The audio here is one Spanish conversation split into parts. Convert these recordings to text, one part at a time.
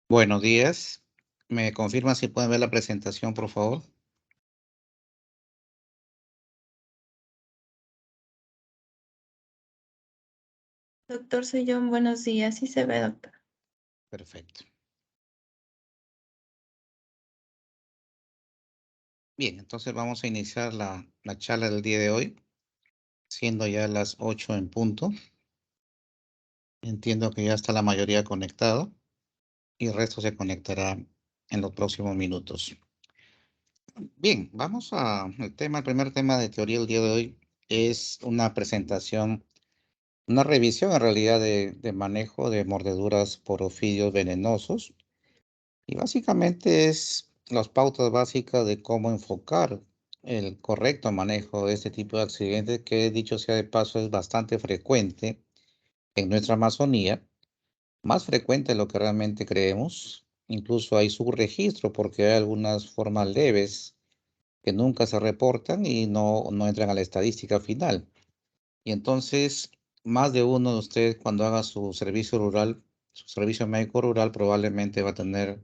Buenos días. ¿Me confirma si pueden ver la presentación, por favor? Doctor Sellón, buenos días. Sí se ve, doctor. Perfecto. Bien, entonces vamos a iniciar la charla del día de hoy, siendo ya las 8 en punto. Entiendo que ya está la mayoría conectado y el resto se conectará en los próximos minutos. Bien, vamos el primer tema de teoría del día de hoy es una presentación, una revisión en realidad de manejo de mordeduras por ofidios venenosos. Y básicamente es las pautas básicas de cómo enfocar el correcto manejo de este tipo de accidentes, que dicho sea de paso es bastante frecuente en nuestra Amazonía, más frecuente de lo que realmente creemos. Incluso hay subregistro porque hay algunas formas leves que nunca se reportan y no entran a la estadística final. Y entonces, más de uno de ustedes cuando haga su servicio rural, su servicio médico rural, probablemente va a tener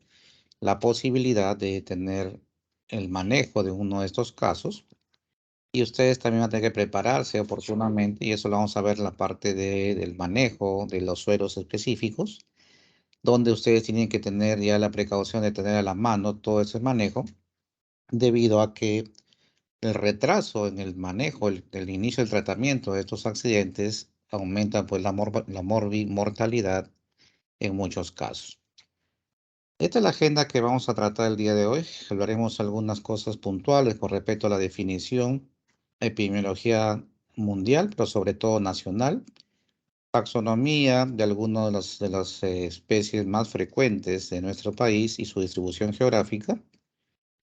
la posibilidad de tener el manejo de uno de estos casos y ustedes también van a tener que prepararse oportunamente y eso lo vamos a ver en la parte del manejo de los suelos específicos, donde ustedes tienen que tener ya la precaución de tener a la mano todo ese manejo debido a que el retraso en el manejo, el inicio del tratamiento de estos accidentes aumenta pues la mortalidad en muchos casos. Esta es la agenda que vamos a tratar el día de hoy. Hablaremos algunas cosas puntuales con respecto a la definición, epidemiología mundial, pero sobre todo nacional, taxonomía de algunas de las especies más frecuentes de nuestro país y su distribución geográfica,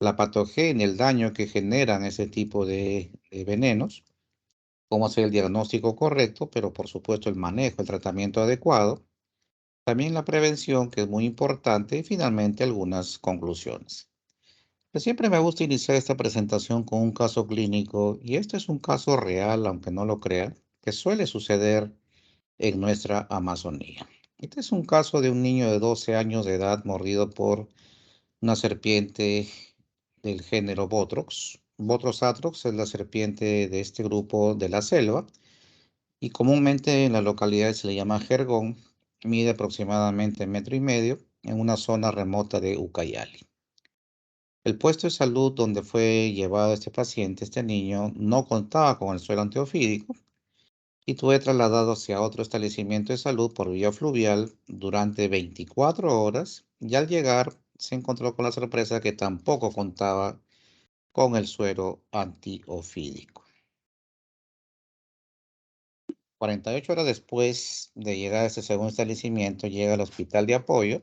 la patogenia, el daño que generan ese tipo de venenos, cómo hacer el diagnóstico correcto, pero por supuesto el manejo, el tratamiento adecuado, también la prevención, que es muy importante, y finalmente algunas conclusiones. Pues siempre me gusta iniciar esta presentación con un caso clínico y este es un caso real, aunque no lo crean, que suele suceder en nuestra Amazonía. Este es un caso de un niño de 12 años de edad mordido por una serpiente del género Botrox. Botrox atrox es la serpiente de este grupo de la selva y comúnmente en las localidades se le llama jergón. Mide aproximadamente 1,5 metros en una zona remota de Ucayali. El puesto de salud donde fue llevado este paciente, este niño, no contaba con el suelo antiofídico y fue trasladado hacia otro establecimiento de salud por vía fluvial durante 24 horas y al llegar se encontró con la sorpresa que tampoco contaba con el suero antiofídico. 48 horas después de llegar a este segundo establecimiento, llega al hospital de apoyo,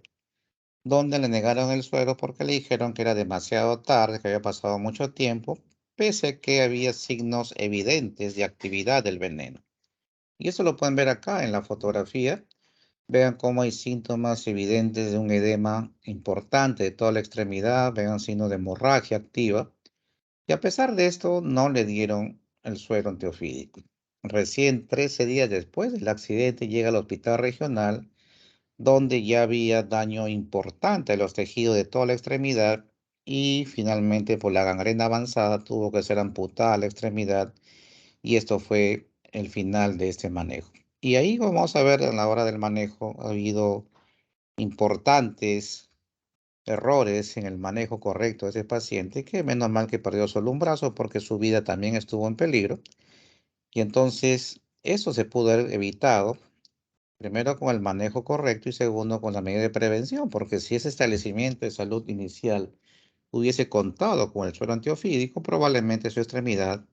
donde le negaron el suero porque le dijeron que era demasiado tarde, que había pasado mucho tiempo, pese a que había signos evidentes de actividad del veneno. Y eso lo pueden ver acá en la fotografía. Vean cómo hay síntomas evidentes de un edema importante de toda la extremidad, vean signos de hemorragia activa. Y a pesar de esto, no le dieron el suero antiofídico. Recién 13 días después del accidente llega al hospital regional donde ya había daño importante a los tejidos de toda la extremidad y finalmente por la gangrena avanzada tuvo que ser amputada la extremidad y esto fue el final de este manejo. Y ahí vamos a ver a la hora del manejo ha habido importantes errores en el manejo correcto de ese paciente que menos mal que perdió solo un brazo porque su vida también estuvo en peligro y entonces eso se pudo haber evitado. Primero con el manejo correcto y segundo con la medida de prevención, porque si ese establecimiento de salud inicial hubiese contado con el suero antiofídico, probablemente su extremidad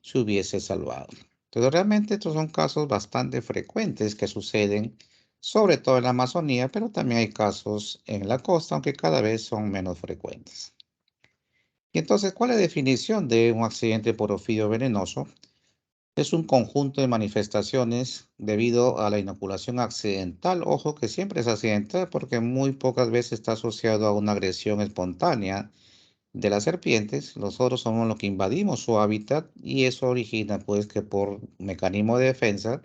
se hubiese salvado. Entonces, realmente estos son casos bastante frecuentes que suceden, sobre todo en la Amazonía, pero también hay casos en la costa, aunque cada vez son menos frecuentes. Y entonces, ¿cuál es la definición de un accidente por ofidio venenoso? Es un conjunto de manifestaciones debido a la inoculación accidental. Ojo que siempre es accidental porque muy pocas veces está asociado a una agresión espontánea de las serpientes. Nosotros somos los que invadimos su hábitat y eso origina pues que por mecanismo de defensa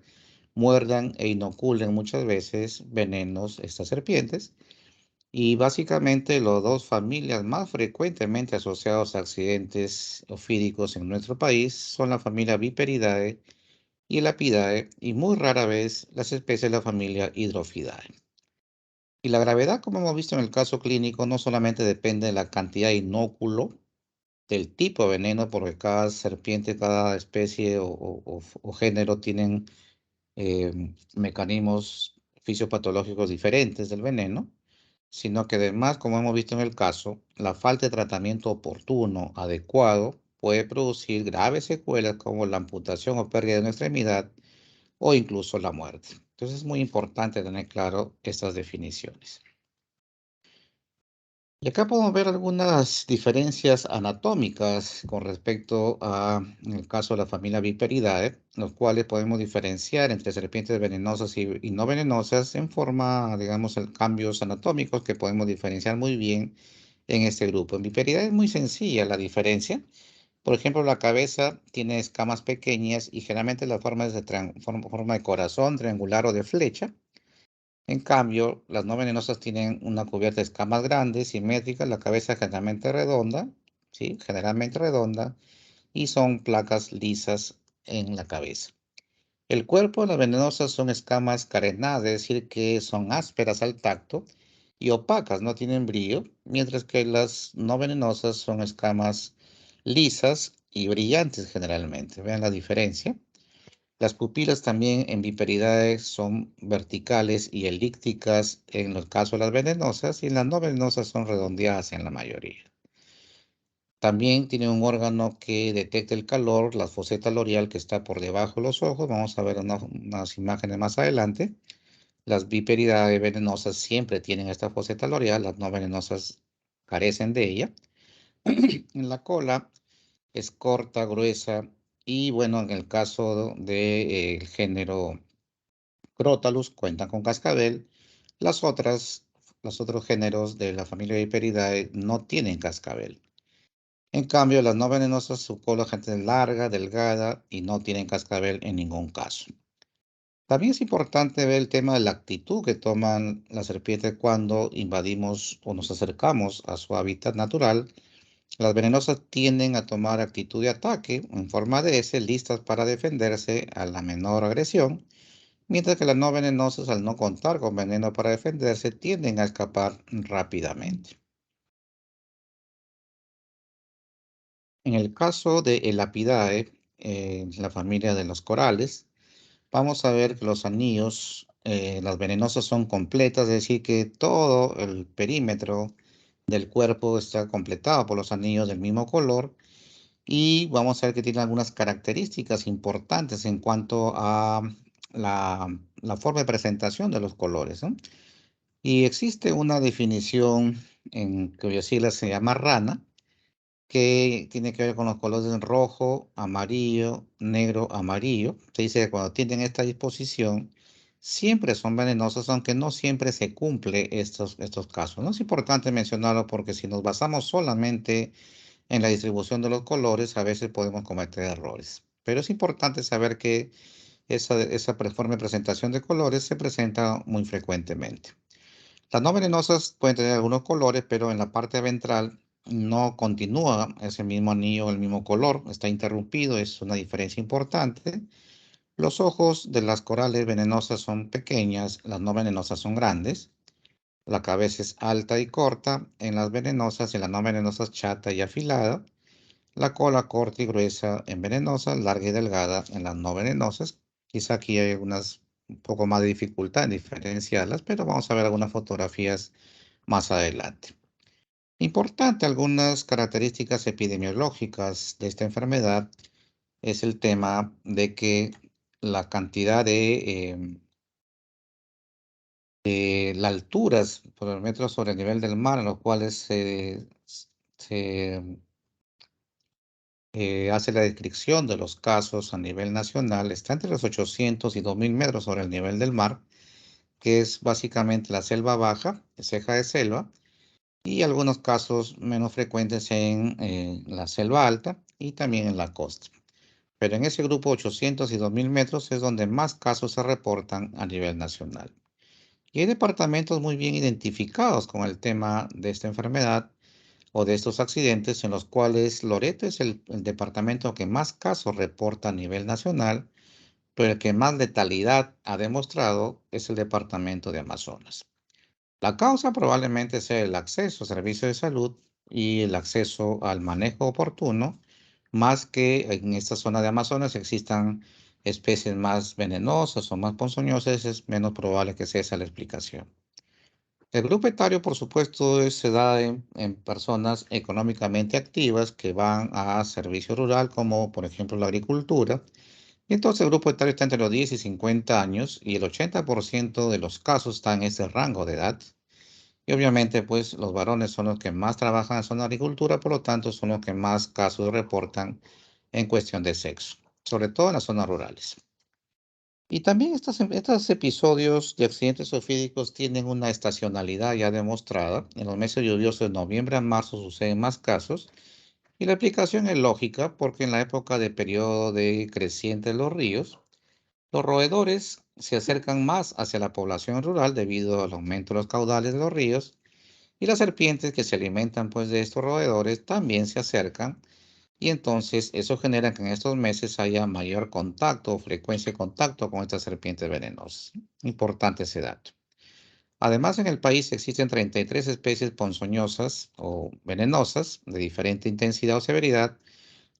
muerdan e inoculen muchas veces venenos estas serpientes. Y básicamente las dos familias más frecuentemente asociadas a accidentes ofídicos en nuestro país son la familia Viperidae y el Apidae, y muy rara vez las especies de la familia Hydrophidae. Y la gravedad, como hemos visto en el caso clínico, no solamente depende de la cantidad de inóculo, del tipo de veneno, porque cada serpiente, cada especie o género tienen mecanismos fisiopatológicos diferentes del veneno, sino que además, como hemos visto en el caso, la falta de tratamiento oportuno, adecuado, puede producir graves secuelas como la amputación o pérdida de una extremidad o incluso la muerte. Entonces es muy importante tener claro estas definiciones. Y acá podemos ver algunas diferencias anatómicas con respecto a, en el caso de la familia Viperidae, los cuales podemos diferenciar entre serpientes venenosas y no venenosas en forma, digamos, cambios anatómicos que podemos diferenciar muy bien en este grupo. En Viperidae es muy sencilla la diferencia. Por ejemplo, la cabeza tiene escamas pequeñas y generalmente la forma es de forma de corazón, triangular o de flecha. En cambio, las no venenosas tienen una cubierta de escamas grandes, simétricas, la cabeza generalmente redonda, ¿sí? Generalmente redonda, y son placas lisas en la cabeza. El cuerpo de las venenosas son escamas carenadas, es decir, que son ásperas al tacto y opacas, no tienen brillo, mientras que las no venenosas son escamas lisas y brillantes generalmente. Vean la diferencia. Las pupilas también en Viperidae son verticales y elípticas en el caso de las venenosas, y en las no venenosas son redondeadas en la mayoría. También tiene un órgano que detecta el calor, la foseta loreal, que está por debajo de los ojos. Vamos a ver unas imágenes más adelante. Las Viperidae venenosas siempre tienen esta foseta loreal, las no venenosas carecen de ella. En la cola es corta, gruesa, y bueno, en el caso del género Crotalus cuentan con cascabel. Los otros géneros de la familia Viperidae no tienen cascabel. En cambio, las no venenosas, su cola es larga, delgada y no tienen cascabel en ningún caso. También es importante ver el tema de la actitud que toman las serpientes cuando invadimos o nos acercamos a su hábitat natural. Las venenosas tienden a tomar actitud de ataque en forma de S, listas para defenderse a la menor agresión, mientras que las no venenosas, al no contar con veneno para defenderse, tienden a escapar rápidamente. En el caso de Elapidae, la familia de los corales, vamos a ver que los anillos, las venenosas son completas, es decir, que todo el perímetro del cuerpo está completado por los anillos del mismo color, y vamos a ver que tiene algunas características importantes en cuanto a la forma de presentación de los colores, ¿no? Y existe una definición en cuyas siglas se llama RANA, que tiene que ver con los colores rojo, amarillo, negro, amarillo. Se dice que cuando tienen esta disposición, siempre son venenosos, aunque no siempre se cumple estos casos. No es importante mencionarlo porque si nos basamos solamente en la distribución de los colores, a veces podemos cometer errores. Pero es importante saber que esa forma de presentación de colores se presenta muy frecuentemente. Las no venenosas pueden tener algunos colores, pero en la parte ventral no continúa ese mismo anillo, el mismo color, está interrumpido, es una diferencia importante. Los ojos de las corales venenosas son pequeñas, las no venenosas son grandes. La cabeza es alta y corta en las venenosas, en las no venenosas chata y afilada. La cola corta y gruesa en venenosas, larga y delgada en las no venenosas. Quizá aquí hay un poco más de dificultad en diferenciarlas, pero vamos a ver algunas fotografías más adelante. Importante, algunas características epidemiológicas de esta enfermedad es el tema de que la cantidad la alturas por metro sobre el nivel del mar en los cuales se hace la descripción de los casos a nivel nacional está entre los 800 y 2000 metros sobre el nivel del mar, que es básicamente la selva baja, ceja de selva, y algunos casos menos frecuentes en la selva alta y también en la costa. Pero en ese grupo 800 y 2000 metros es donde más casos se reportan a nivel nacional. Y hay departamentos muy bien identificados con el tema de esta enfermedad o de estos accidentes, en los cuales Loreto es el departamento que más casos reporta a nivel nacional, pero el que más letalidad ha demostrado es el departamento de Amazonas. La causa probablemente sea el acceso a servicios de salud y el acceso al manejo oportuno, más que en esta zona de Amazonas existan especies más venenosas o más ponzoñosas, es menos probable que sea esa la explicación. El grupo etario, por supuesto, se da en personas económicamente activas que van a servicio rural, como por ejemplo la agricultura. Y entonces el grupo etario está entre los 10 y 50 años y el 80% de los casos está en ese rango de edad. Y obviamente, pues los varones son los que más trabajan en zona de agricultura, por lo tanto, son los que más casos reportan en cuestión de sexo, sobre todo en las zonas rurales. Y también estos episodios de accidentes zoofídicos tienen una estacionalidad ya demostrada. En los meses lluviosos de noviembre a marzo suceden más casos. Y la explicación es lógica porque en la época de periodo de creciente de los ríos, los roedores se acercan más hacia la población rural debido al aumento de los caudales de los ríos y las serpientes que se alimentan pues de estos roedores también se acercan y entonces eso genera que en estos meses haya mayor contacto o frecuencia de contacto con estas serpientes venenosas. Importante ese dato. Además, en el país existen 33 especies ponzoñosas o venenosas de diferente intensidad o severidad,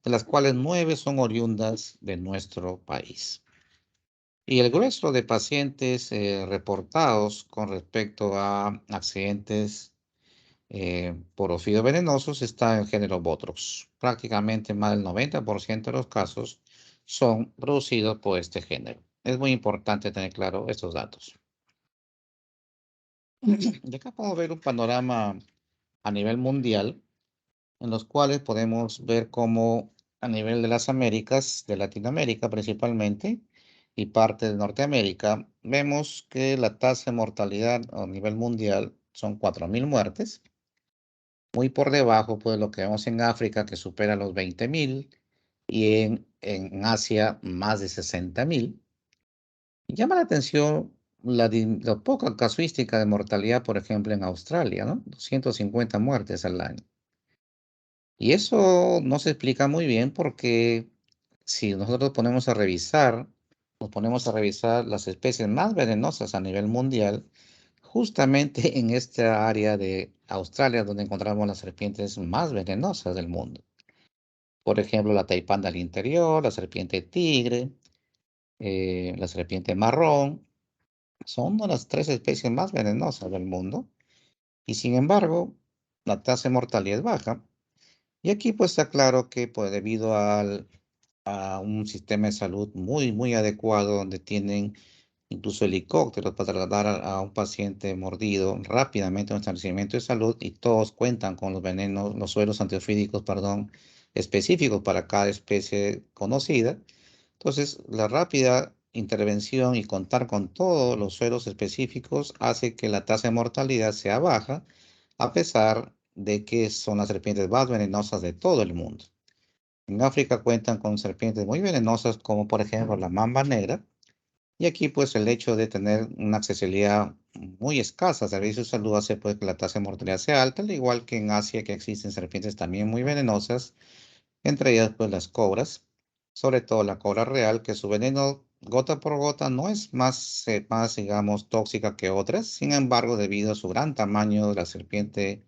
de las cuales 9 son oriundas de nuestro país. Y el grueso de pacientes reportados con respecto a accidentes por ofidio venenosos está el género Botrox. Prácticamente más del 90% de los casos son producidos por este género. Es muy importante tener claro estos datos. Y acá podemos ver un panorama a nivel mundial, en los cuales podemos ver cómo a nivel de las Américas, de Latinoamérica principalmente, y parte de Norteamérica, vemos que la tasa de mortalidad a nivel mundial son 4.000 muertes, muy por debajo pues, de lo que vemos en África, que supera los 20.000, y en Asia más de 60.000. Llama la atención la poca casuística de mortalidad, por ejemplo, en Australia, ¿no? 250 muertes al año. Y eso no se explica muy bien porque si nosotros nos ponemos a revisar las especies más venenosas a nivel mundial, justamente en esta área de Australia donde encontramos las serpientes más venenosas del mundo. Por ejemplo, la taipanda al interior, la serpiente tigre, la serpiente marrón, son una de las 3 especies más venenosas del mundo y sin embargo, la tasa de mortalidad es baja. Y aquí pues está claro que pues debido a un sistema de salud muy, muy adecuado, donde tienen incluso helicópteros para trasladar a un paciente mordido rápidamente a un establecimiento de salud y todos cuentan con los venenos, los sueros antiofídicos, perdón, específicos para cada especie conocida. Entonces, la rápida intervención y contar con todos los sueros específicos hace que la tasa de mortalidad sea baja, a pesar de que son las serpientes más venenosas de todo el mundo. En África cuentan con serpientes muy venenosas como por ejemplo la mamba negra, y aquí pues el hecho de tener una accesibilidad muy escasa a servicios de salud hace pues que la tasa de mortalidad sea alta, al igual que en Asia que existen serpientes también muy venenosas, entre ellas pues las cobras, sobre todo la cobra real, que su veneno gota por gota no es más digamos, tóxica que otras. Sin embargo, debido a su gran tamaño de la serpiente,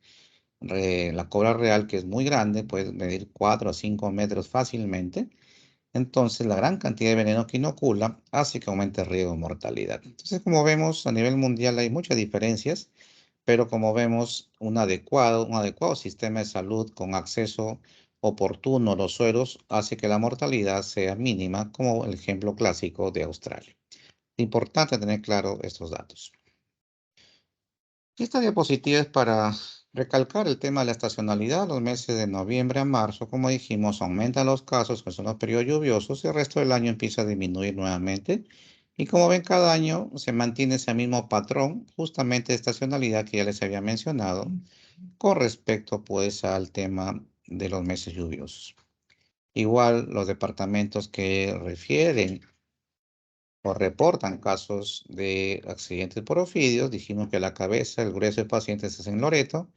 la cobra real, que es muy grande, puede medir 4 a 5 metros fácilmente. Entonces, la gran cantidad de veneno que inocula hace que aumente el riesgo de mortalidad. Entonces, como vemos, a nivel mundial hay muchas diferencias, pero como vemos, un adecuado sistema de salud con acceso oportuno a los sueros hace que la mortalidad sea mínima, como el ejemplo clásico de Australia. Importante tener claro estos datos. Esta diapositiva es para recalcar el tema de la estacionalidad. Los meses de noviembre a marzo, como dijimos, aumentan los casos, que son los periodos lluviosos, y el resto del año empieza a disminuir nuevamente. Y como ven, cada año se mantiene ese mismo patrón, justamente de estacionalidad que ya les había mencionado, con respecto pues al tema de los meses lluviosos. Igual los departamentos que refieren o reportan casos de accidentes por ofidios. Dijimos que la cabeza, el grueso de pacientes es en Loreto,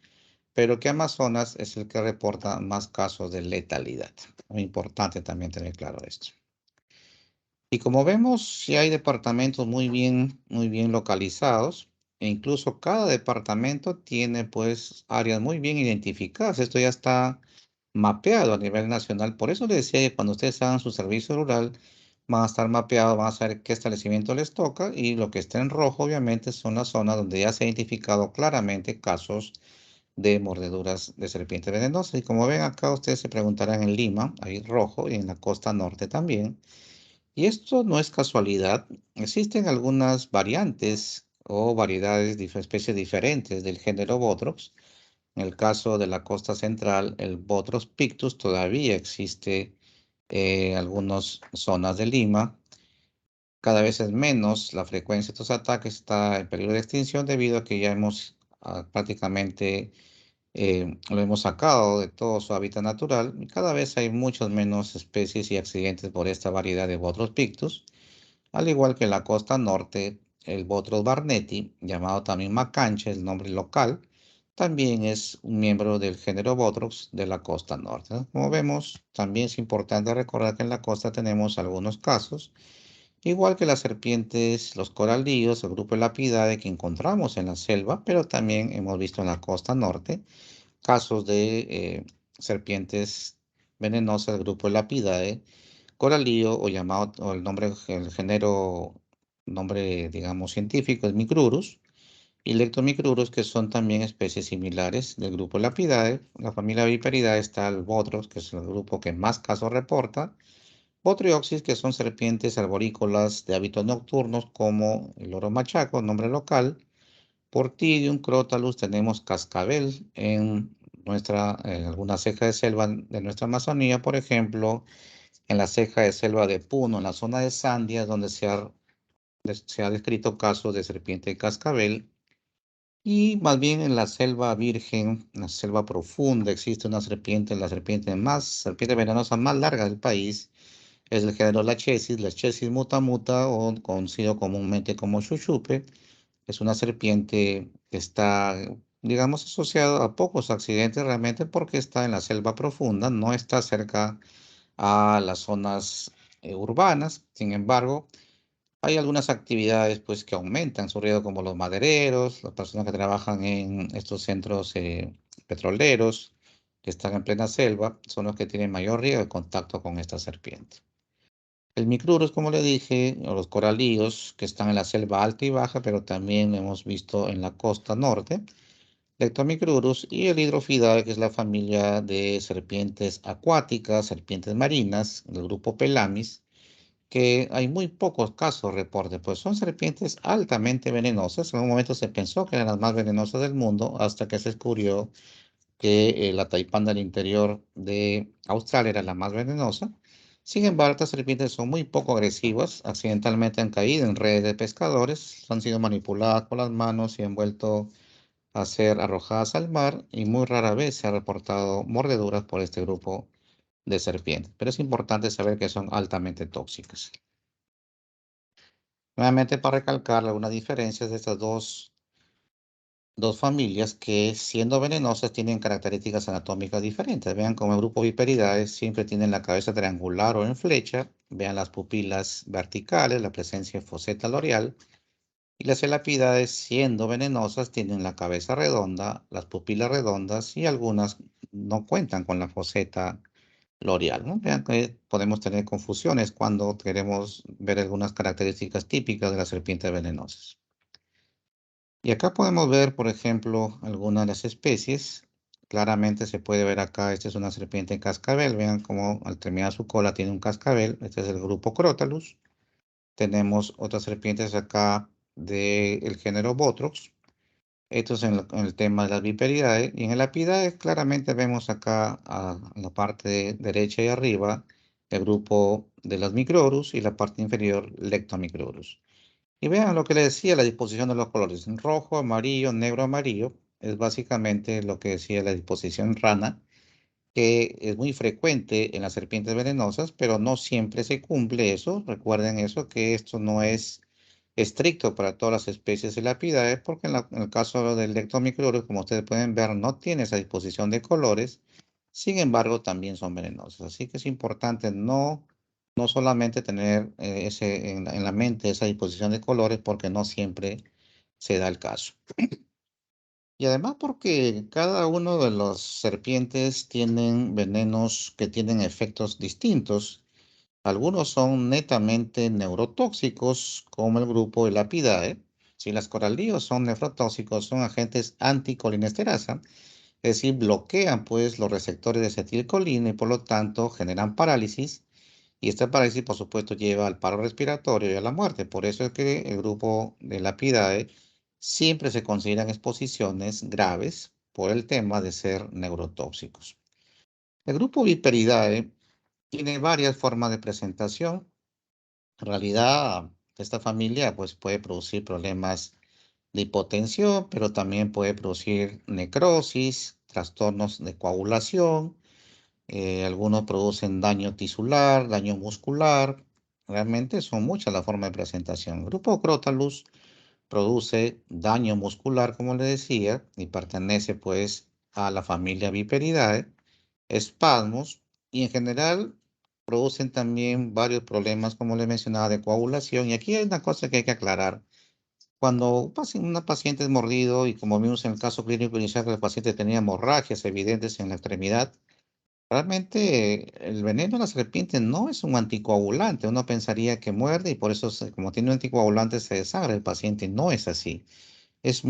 pero que Amazonas es el que reporta más casos de letalidad. Muy importante también tener claro esto. Y como vemos, si hay departamentos muy bien localizados, e incluso cada departamento tiene pues áreas muy bien identificadas. Esto ya está mapeado a nivel nacional. Por eso les decía que cuando ustedes hagan su servicio rural, van a estar mapeados, van a saber qué establecimiento les toca, y lo que está en rojo obviamente son las zonas donde ya se ha identificado claramente casos de mordeduras de serpiente venenosa. Y como ven acá, ustedes se preguntarán en Lima, ahí rojo, y en la costa norte también. Y esto no es casualidad. Existen algunas variantes o variedades, especies diferentes del género Botrops. En el caso de la costa central, el Botrops pictus todavía existe en algunas zonas de Lima. Cada vez es menos la frecuencia de estos ataques, está en peligro de extinción debido a que ya hemos prácticamente lo hemos sacado de todo su hábitat natural, y cada vez hay muchas menos especies y accidentes por esta variedad de Botrus pictus, al igual que en la costa norte, el Botrus barnetti, llamado también macanche, el nombre local, también es un miembro del género Botrus de la costa norte, ¿no? Como vemos, también es importante recordar que en la costa tenemos algunos casos, igual que las serpientes, los coralillos, el grupo Lapidae que encontramos en la selva, pero también hemos visto en la costa norte casos de serpientes venenosas del grupo Lapidae, coralillo o llamado, o el nombre, el género, nombre digamos científico es Micrurus, y Lectomicrurus, que son también especies similares del grupo Lapidae. La familia Viperidae está el Botros, que es el grupo que más casos reporta, Botryoxis, que son serpientes arborícolas de hábitos nocturnos como el oro machaco, nombre local. Portidium, Crotalus, tenemos cascabel en alguna ceja de selva de nuestra Amazonía, por ejemplo, en la ceja de selva de Puno, en la zona de Sandia, donde se ha descrito casos de serpiente de cascabel. Y más bien en la selva virgen, en la selva profunda, existe una serpiente, serpiente venenosa más larga del país, es el género Lachesis muta muta, o conocido comúnmente como chuchupe. Es una serpiente que está, digamos, asociada a pocos accidentes realmente porque está en la selva profunda, no está cerca a las zonas urbanas. Sin embargo, hay algunas actividades pues que aumentan su riesgo, como los madereros, las personas que trabajan en estos centros petroleros que están en plena selva, son los que tienen mayor riesgo de contacto con esta serpiente. El micrurus, como le dije, o los coralillos, que están en la selva alta y baja, pero también lo hemos visto en la costa norte, Lectomicrurus, y el Hydrophidae, que es la familia de serpientes acuáticas, serpientes marinas, del grupo Pelamis, que hay muy pocos casos reportes, pues son serpientes altamente venenosas. En un momento se pensó que eran las más venenosas del mundo, hasta que se descubrió que la taipanda del interior de Australia era la más venenosa. Sin embargo, estas serpientes son muy poco agresivas, accidentalmente han caído en redes de pescadores, han sido manipuladas por las manos y han vuelto a ser arrojadas al mar, y muy rara vez se ha reportado mordeduras por este grupo de serpientes. Pero es importante saber que son altamente tóxicas. Nuevamente, para recalcar algunas diferencias de estas dos familias que, siendo venenosas, tienen características anatómicas diferentes. Vean como el grupo Viperidae siempre tienen la cabeza triangular o en flecha. Vean las pupilas verticales, la presencia de foseta loreal. Y las Elapidae, siendo venenosas, tienen la cabeza redonda, las pupilas redondas, y algunas no cuentan con la foseta loreal, ¿no? Vean que podemos tener confusiones cuando queremos ver algunas características típicas de las serpientes venenosas. Y acá podemos ver, por ejemplo, algunas de las especies. Claramente se puede ver acá, esta es una serpiente cascabel. Vean cómo al terminar su cola tiene un cascabel. Este es el grupo Crotalus. Tenemos otras serpientes acá del género Botrox. Esto es en el tema de las Viperidae. Y en el Apidae claramente vemos acá en la parte derecha y arriba el grupo de las Microrus, y la parte inferior Lectomicrorus. Y vean lo que le decía, la disposición de los colores: rojo, amarillo, negro, amarillo. Es básicamente lo que decía la disposición rana. que es muy frecuente en las serpientes venenosas, pero no siempre se cumple eso. Recuerden eso, que esto no es estricto para todas las especies de Lapidae, porque en el caso del Lectomycurus, como ustedes pueden ver, no tiene esa disposición de colores, sin embargo, también son venenosas. Así que es importante no solamente tener en la mente esa disposición de colores, porque no siempre se da el caso. Y además porque cada uno de los serpientes tienen venenos que tienen efectos distintos. Algunos son netamente neurotóxicos, como el grupo Elapidae. Si las coralídeos son nefrotóxicos, son agentes anticolinesterasa, es decir, bloquean pues los receptores de acetilcolina y por lo tanto generan parálisis. Y esta parálisis, por supuesto, lleva al paro respiratorio y a la muerte. Por eso es que el grupo de Lapidae siempre se consideran exposiciones graves por el tema de ser neurotóxicos. El grupo Viperidae tiene varias formas de presentación. En realidad, esta familia pues, puede producir problemas de hipotensión, pero también puede producir necrosis, trastornos de coagulación. Algunos producen daño tisular, daño muscular. Realmente son muchas las formas de presentación. El grupo Crotalus produce daño muscular, como le decía, y pertenece pues a la familia Viperidae, espasmos, y en general producen también varios problemas, como le mencionaba, de coagulación. Y aquí hay una cosa que hay que aclarar. Cuando una paciente es mordido y como vimos en el caso clínico inicial que el paciente tenía hemorragias evidentes en la extremidad, realmente el veneno de la serpiente no es un anticoagulante. Uno pensaría que muerde y por eso, como tiene un anticoagulante, se desangra el paciente. No es así. Es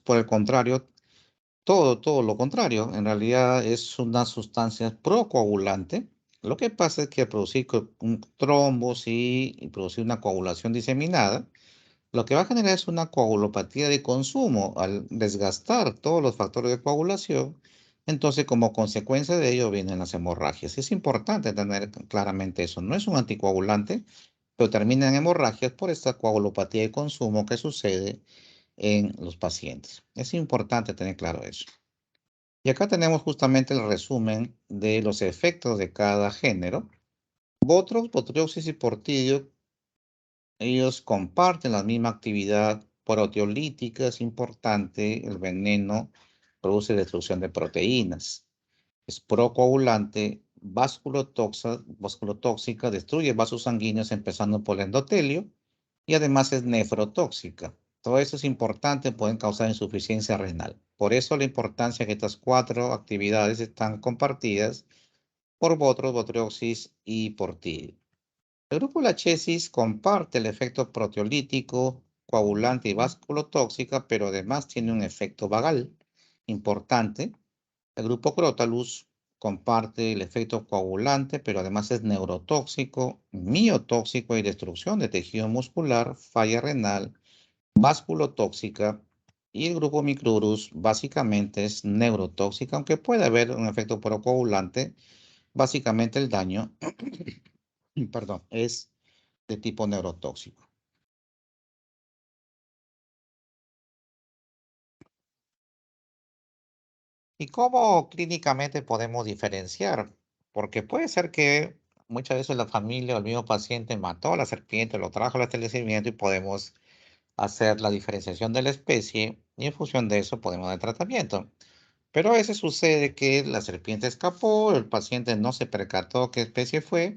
por el contrario, todo lo contrario. En realidad es una sustancia procoagulante. Lo que pasa es que al producir un trombos y producir una coagulación diseminada, lo que va a generar es una coagulopatía de consumo al desgastar todos los factores de coagulación. Entonces, como consecuencia de ello, vienen las hemorragias. Es importante tener claramente eso. No es un anticoagulante, pero termina en hemorragias por esta coagulopatía de consumo que sucede en los pacientes. Es importante tener claro eso. Y acá tenemos justamente el resumen de los efectos de cada género. Botros, Botrioxis y Portidio, ellos comparten la misma actividad proteolítica, es importante, el veneno produce destrucción de proteínas, es procoagulante, vasculotóxica, destruye vasos sanguíneos empezando por el endotelio y además es nefrotóxica. Todo eso es importante, pueden causar insuficiencia renal. Por eso la importancia que estas cuatro actividades están compartidas por Botros, Botrioxis y Portidio. El grupo Lachesis comparte el efecto proteolítico, coagulante y vasculotóxica, pero además tiene un efecto vagal importante. El grupo Crotalus comparte el efecto coagulante, pero además es neurotóxico, miotóxico y destrucción de tejido muscular, falla renal, vasculotóxica. Y el grupo Micrurus básicamente es neurotóxica, aunque puede haber un efecto procoagulante. Básicamente el daño, perdón, es de tipo neurotóxico. ¿Y cómo clínicamente podemos diferenciar? Porque puede ser que muchas veces la familia o el mismo paciente mató a la serpiente, lo trajo al establecimiento y podemos hacer la diferenciación de la especie y en función de eso podemos dar tratamiento. Pero a veces sucede que la serpiente escapó, el paciente no se percató qué especie fue,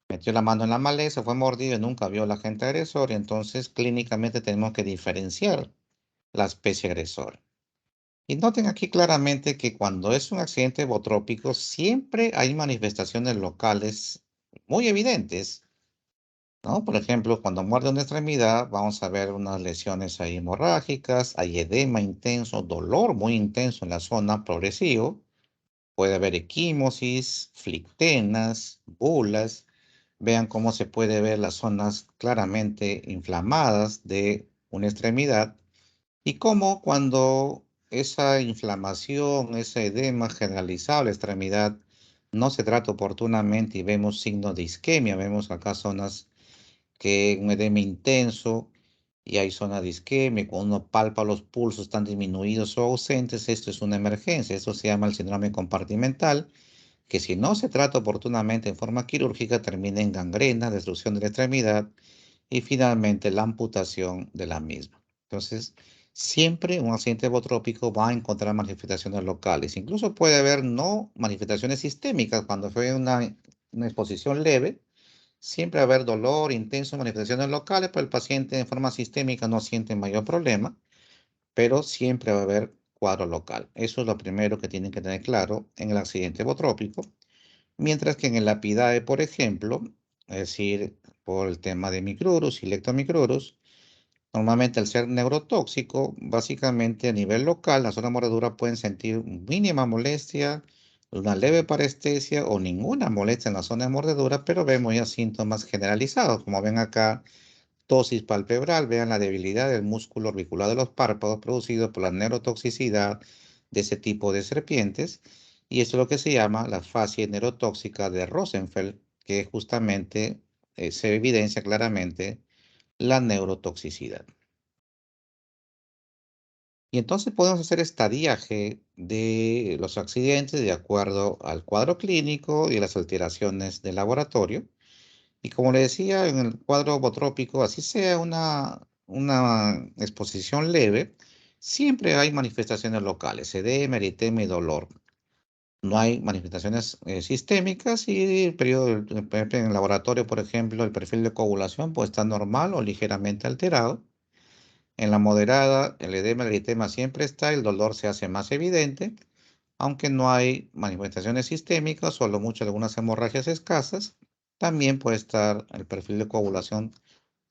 metió la mano en la maleza, fue mordido y nunca vio al agente agresor y entonces clínicamente tenemos que diferenciar la especie agresora. Y noten aquí claramente que cuando es un accidente botrópico, siempre hay manifestaciones locales muy evidentes, ¿no? Por ejemplo, cuando muerde una extremidad, vamos a ver unas lesiones ahí hemorrágicas, hay edema intenso, dolor muy intenso en la zona progresivo, puede haber equimosis, flictenas, bulas. Vean cómo se puede ver las zonas claramente inflamadas de una extremidad. Y cómo cuando esa inflamación, ese edema generalizado de la extremidad no se trata oportunamente y vemos signos de isquemia, vemos acá zonas que un edema intenso y hay zonas de isquemia, cuando uno palpa los pulsos están disminuidos o ausentes, esto es una emergencia, esto se llama el síndrome compartimental que si no se trata oportunamente en forma quirúrgica termina en gangrena, destrucción de la extremidad y finalmente la amputación de la misma. Entonces, siempre un accidente botrópico va a encontrar manifestaciones locales. Incluso puede haber no manifestaciones sistémicas cuando fue una exposición leve. Siempre va a haber dolor intenso, manifestaciones locales, pero el paciente en forma sistémica no siente mayor problema, pero siempre va a haber cuadro local. Eso es lo primero que tienen que tener claro en el accidente botrópico. Mientras que en el Lapidae, por ejemplo, es decir, por el tema de micrurus y leptomicrurus, normalmente al ser neurotóxico, básicamente a nivel local, la zona mordedura pueden sentir mínima molestia, una leve parestesia o ninguna molestia en la zona de mordedura, pero vemos ya síntomas generalizados, como ven acá, tosis palpebral, vean la debilidad del músculo orbicular de los párpados producido por la neurotoxicidad de ese tipo de serpientes. Y eso es lo que se llama la fascia neurotóxica de Rosenfeld, que justamente se evidencia claramente la neurotoxicidad. Y entonces podemos hacer estadiaje de los accidentes de acuerdo al cuadro clínico y las alteraciones del laboratorio. Y como le decía, en el cuadro botrópico, así sea una exposición leve, siempre hay manifestaciones locales, edema, eritema y dolor. No hay manifestaciones sistémicas y el periodo, en el laboratorio, por ejemplo, el perfil de coagulación puede estar normal o ligeramente alterado. En la moderada, el edema, el eritema siempre está, el dolor se hace más evidente, aunque no hay manifestaciones sistémicas, solo mucho algunas hemorragias escasas, también puede estar el perfil de coagulación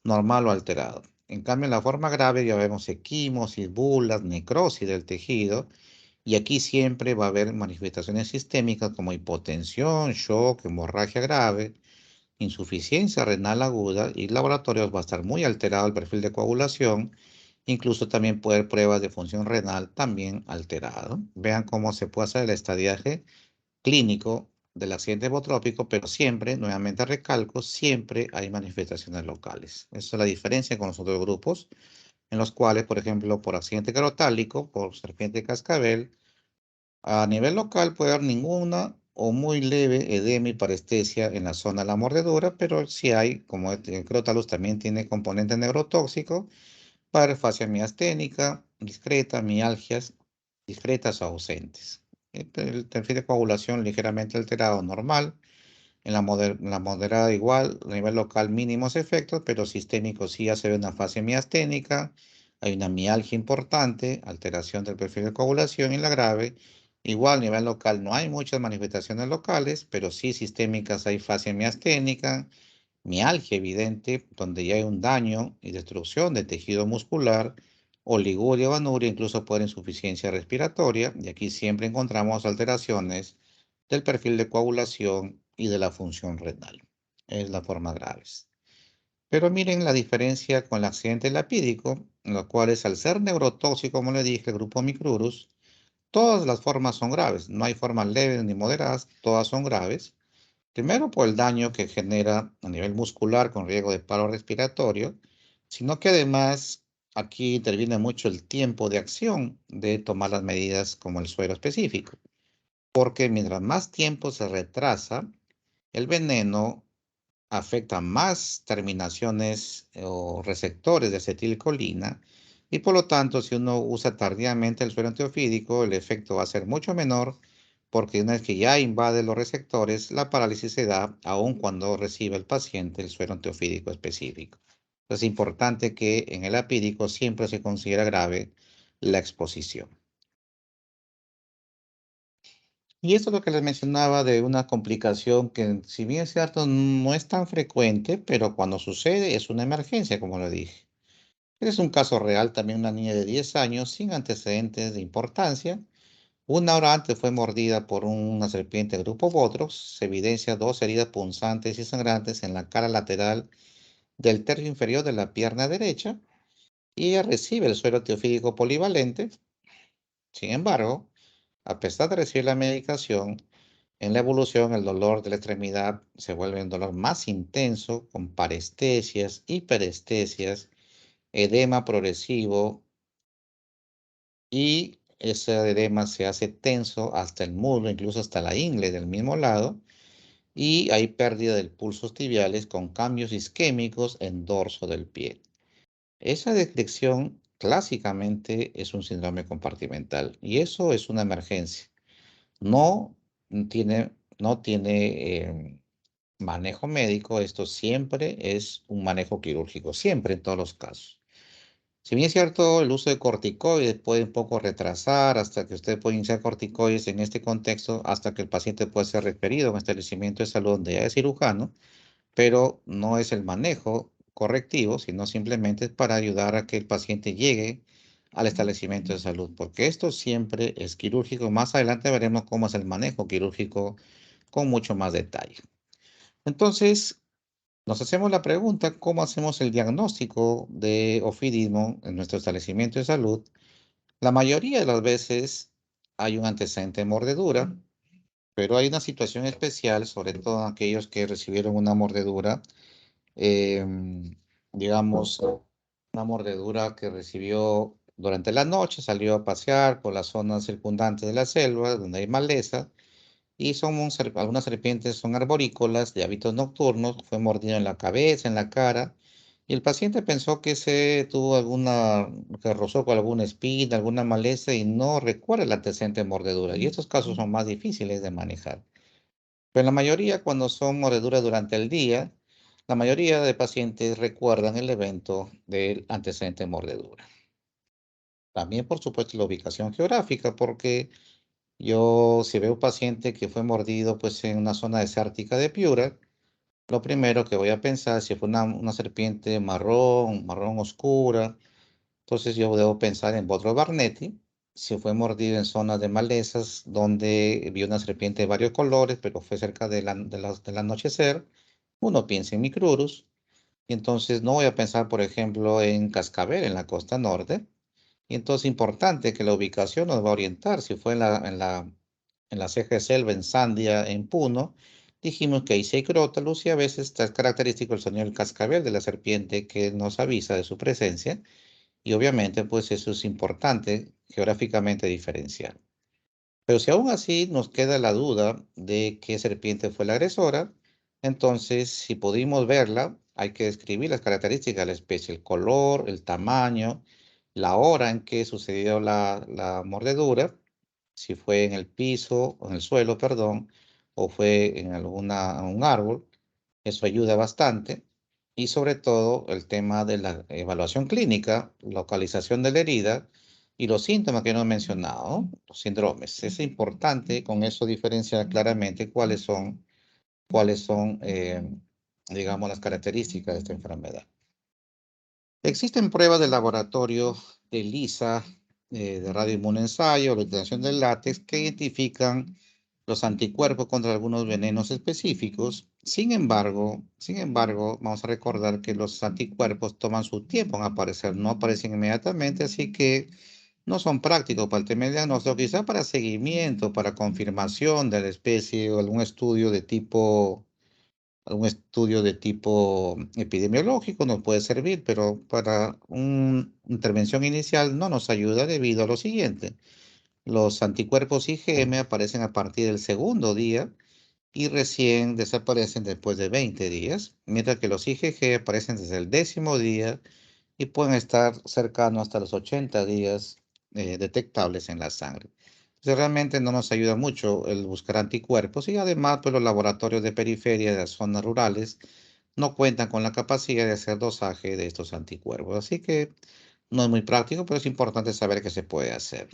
normal o alterado. En cambio, en la forma grave ya vemos equimosis, bulas, necrosis del tejido, y aquí siempre va a haber manifestaciones sistémicas como hipotensión, shock, hemorragia grave, insuficiencia renal aguda y laboratorios va a estar muy alterado el perfil de coagulación, incluso también puede haber pruebas de función renal también alterado. Vean cómo se puede hacer el estadiaje clínico del accidente botrópico, pero siempre, nuevamente recalco, siempre hay manifestaciones locales. Esa es la diferencia con los otros grupos, en los cuales, por ejemplo, por accidente carotálico, por serpiente de cascabel, a nivel local puede haber ninguna o muy leve edema y parestesia en la zona de la mordedura, pero sí hay, como el Crotalus también tiene componente neurotóxico, para fascia miasténica, discreta, mialgias, discretas o ausentes. El perfil de coagulación ligeramente alterado normal, en la moderada igual, a nivel local mínimos efectos, pero sistémico sí ya se ve una fase miasténica, hay una mialgia importante, alteración del perfil de coagulación y la grave. Igual a nivel local no hay muchas manifestaciones locales, pero sí sistémicas hay fase miasténica, mialgia evidente, donde ya hay un daño y destrucción de tejido muscular, oliguria o anuria, incluso puede insuficiencia respiratoria, y aquí siempre encontramos alteraciones del perfil de coagulación y de la función renal. Es la forma graves. Pero miren la diferencia con el accidente lapídico, en los cuales al ser neurotóxico, como le dije, el grupo Micrurus, todas las formas son graves. No hay formas leves ni moderadas, todas son graves. Primero por el daño que genera a nivel muscular con riesgo de paro respiratorio, sino que además aquí interviene mucho el tiempo de acción de tomar las medidas como el suero específico, porque mientras más tiempo se retrasa, el veneno afecta más terminaciones o receptores de acetilcolina y por lo tanto si uno usa tardíamente el suero antiofídico el efecto va a ser mucho menor porque una vez que ya invade los receptores la parálisis se da aun cuando recibe el paciente el suero antiofídico específico. Es importante que en el apídico siempre se considera grave la exposición. Y esto es lo que les mencionaba de una complicación que, si bien es cierto, no es tan frecuente, pero cuando sucede es una emergencia, como lo dije. Es un caso real, también una niña de 10 años sin antecedentes de importancia. Una hora antes fue mordida por una serpiente del grupo Botrox. Se evidencia dos heridas punzantes y sangrantes en la cara lateral del tercio inferior de la pierna derecha y ella recibe el suero teofídico polivalente. Sin embargo, a pesar de recibir la medicación, en la evolución, el dolor de la extremidad se vuelve un dolor más intenso, con parestesias, hiperestesias, edema progresivo y ese edema se hace tenso hasta el muslo, incluso hasta la ingle del mismo lado, y hay pérdida del pulsos tibiales con cambios isquémicos en dorso del pie. Esa detección clásicamente es un síndrome compartimental y eso es una emergencia. No no tiene manejo médico, esto siempre es un manejo quirúrgico, siempre en todos los casos. Si bien es cierto, el uso de corticoides puede un poco retrasar hasta que usted puede iniciar corticoides en este contexto, hasta que el paciente puede ser referido a un establecimiento de salud donde ya es cirujano, pero no es el manejo correctivo, sino simplemente es para ayudar a que el paciente llegue al establecimiento de salud, porque esto siempre es quirúrgico. Más adelante veremos cómo es el manejo quirúrgico con mucho más detalle. Entonces, nos hacemos la pregunta, ¿cómo hacemos el diagnóstico de ofidismo en nuestro establecimiento de salud? La mayoría de las veces hay un antecedente de mordedura, pero hay una situación especial, sobre todo aquellos que recibieron una mordedura, digamos, una mordedura que recibió durante la noche, salió a pasear por las zonas circundantes de la selva, donde hay maleza, y algunas serpientes son arborícolas de hábitos nocturnos, fue mordido en la cabeza, en la cara, y el paciente pensó que se tuvo que rozó con alguna espina, alguna maleza y no recuerda el antecedente de mordedura. Y estos casos son más difíciles de manejar. Pero en la mayoría, cuando son mordeduras durante el día, la mayoría de pacientes recuerdan el evento del antecedente de mordedura. También, por supuesto, la ubicación geográfica, porque yo, si veo un paciente que fue mordido pues, en una zona desértica de Piura, lo primero que voy a pensar, si fue una serpiente marrón, marrón oscura, entonces yo debo pensar en Bodro Barnetti. Si fue mordido en zonas de malezas donde vi una serpiente de varios colores, pero fue cerca del anochecer, uno piensa en Micrurus. Y entonces no voy a pensar, por ejemplo, en Cascabel, en la costa norte. Y entonces importante que la ubicación nos va a orientar. Si fue en la ceja de selva, en Sandia, en Puno, dijimos que ahí sí hay crótalus y a veces está característico el sonido del cascabel de la serpiente que nos avisa de su presencia. Y obviamente, pues eso es importante geográficamente diferenciar. Pero si aún así nos queda la duda de qué serpiente fue la agresora, entonces si pudimos verla, hay que describir las características de la especie, el color, el tamaño, la hora en que sucedió la mordedura, si fue en el piso, o en el suelo, perdón, o fue en un árbol. Eso ayuda bastante. Y sobre todo el tema de la evaluación clínica, localización de la herida y los síntomas que no he mencionado, los síndromes. Es importante con eso diferenciar claramente cuáles son, digamos, las características de esta enfermedad. Existen pruebas de laboratorio de ELISA, de radioinmunoensayo, la utilización del látex, que identifican los anticuerpos contra algunos venenos específicos. Sin embargo, vamos a recordar que los anticuerpos toman su tiempo en aparecer, no aparecen inmediatamente, así que no son prácticos para el tema del diagnóstico, quizá para seguimiento, para confirmación de la especie o algún estudio de tipo epidemiológico nos puede servir, pero para una intervención inicial no nos ayuda debido a lo siguiente. Los anticuerpos IgM aparecen a partir del segundo día y recién desaparecen después de 20 días, mientras que los IgG aparecen desde el 10.º día y pueden estar cercanos hasta los 80 días detectables en la sangre. Entonces, realmente no nos ayuda mucho el buscar anticuerpos y además pues, los laboratorios de periferia de las zonas rurales no cuentan con la capacidad de hacer dosaje de estos anticuerpos. Así que no es muy práctico, pero es importante saber que se puede hacer.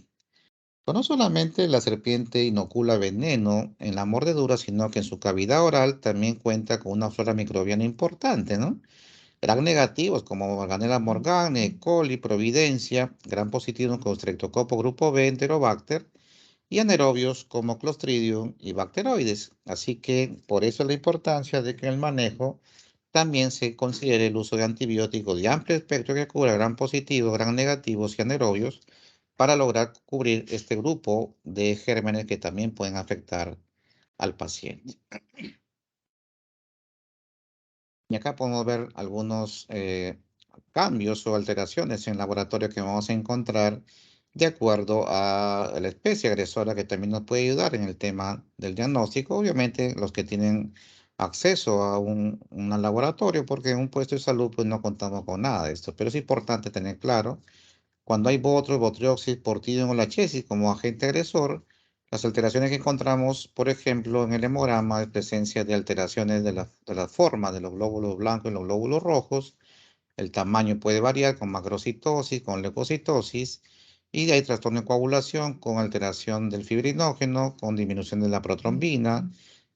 Pero no solamente la serpiente inocula veneno en la mordedura, sino que en su cavidad oral también cuenta con una flora microbiana importante, ¿no? Gran negativos como Morganella morgana, E. coli, Providencia, gran positivos como Streptococcus grupo B, Enterobacter, y anaerobios como Clostridium y bacteroides. Así que por eso la importancia de que en el manejo también se considere el uso de antibióticos de amplio espectro que cubra gran positivos, gran negativos y anaerobios para lograr cubrir este grupo de gérmenes que también pueden afectar al paciente. Y acá podemos ver algunos cambios o alteraciones en laboratorio que vamos a encontrar de acuerdo a la especie agresora, que también nos puede ayudar en el tema del diagnóstico. Obviamente, los que tienen acceso a un laboratorio, porque en un puesto de salud pues no contamos con nada de esto, pero es importante tener claro cuando hay botros, botrioxis, portidio o lachesis como agente agresor. Las alteraciones que encontramos, por ejemplo, en el hemograma, es presencia de alteraciones de la forma de los glóbulos blancos y los glóbulos rojos. El tamaño puede variar con macrocitosis, con leucocitosis, y hay trastorno de coagulación con alteración del fibrinógeno, con disminución de la protrombina,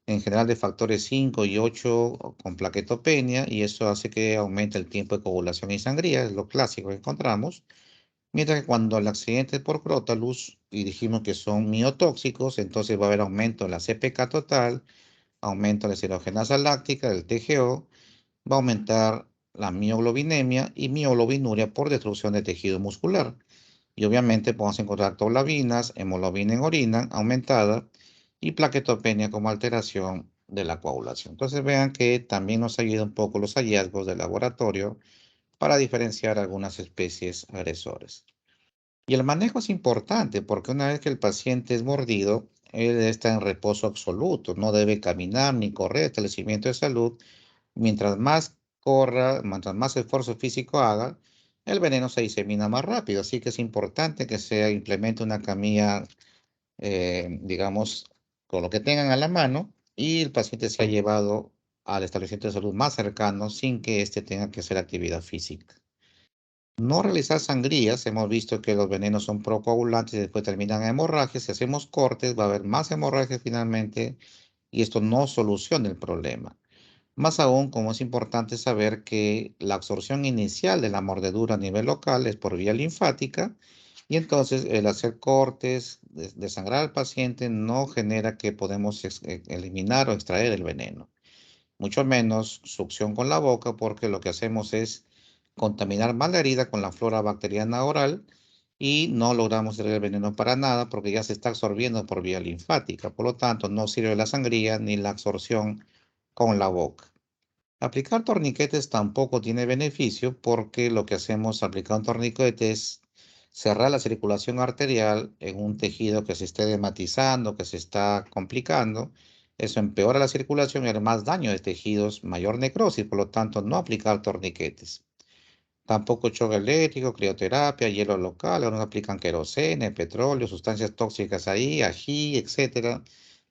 en general de factores 5 y 8 con plaquetopenia, y eso hace que aumente el tiempo de coagulación y sangría, es lo clásico que encontramos. Mientras que cuando el accidente es por Crotalus, y dijimos que son miotóxicos, entonces va a haber aumento en la CPK total, aumento de la deshidrogenasa láctica, del TGO, va a aumentar la mioglobinemia y mioglobinuria por destrucción de tejido muscular. Y obviamente podemos encontrar tolabinas, hemoglobina en orina aumentada y plaquetopenia como alteración de la coagulación. Entonces vean que también nos ayuda un poco los hallazgos del laboratorio para diferenciar algunas especies agresores. Y el manejo es importante porque una vez que el paciente es mordido, él está en reposo absoluto, no debe caminar ni correr, establecimiento de salud. Mientras más corra, mientras más esfuerzo físico haga, el veneno se disemina más rápido. Así que es importante que se implemente una camilla, digamos, con lo que tengan a la mano y el paciente sea llevado al establecimiento de salud más cercano sin que éste tenga que hacer actividad física. No realizar sangrías, hemos visto que los venenos son procoagulantes y después terminan en hemorragias. Si hacemos cortes, va a haber más hemorragias finalmente y esto no soluciona el problema. Más aún, como es importante saber que la absorción inicial de la mordedura a nivel local es por vía linfática y entonces el hacer cortes, desangrar al paciente no genera que podemos eliminar o extraer el veneno, mucho menos succión con la boca, porque lo que hacemos es contaminar más la herida con la flora bacteriana oral y no logramos extraer el veneno para nada porque ya se está absorbiendo por vía linfática. Por lo tanto, no sirve la sangría ni la absorción con la boca. Aplicar torniquetes tampoco tiene beneficio porque lo que hacemos al aplicar un torniquete es cerrar la circulación arterial en un tejido que se esté edematizando, que se está complicando. Eso empeora la circulación y hará más daño de tejidos, mayor necrosis, por lo tanto no aplicar torniquetes. Tampoco choque eléctrico, crioterapia, hielo local, algunos aplican querosene, petróleo, sustancias tóxicas ahí, ají, etcétera.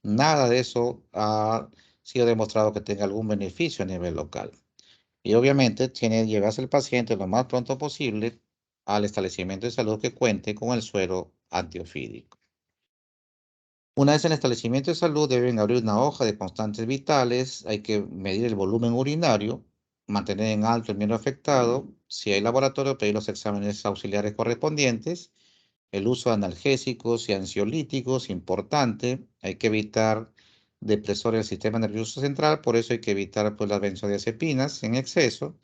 Nada de eso ha sido demostrado que tenga algún beneficio a nivel local. Y obviamente tiene que llevarse el paciente lo más pronto posible al establecimiento de salud que cuente con el suero antiofídico. Una vez en el establecimiento de salud deben abrir una hoja de constantes vitales, hay que medir el volumen urinario, mantener en alto el miembro afectado, si hay laboratorio, pedir los exámenes auxiliares correspondientes, el uso de analgésicos y ansiolíticos, importante, hay que evitar depresores del sistema nervioso central, por eso hay que evitar pues, las benzodiazepinas en exceso.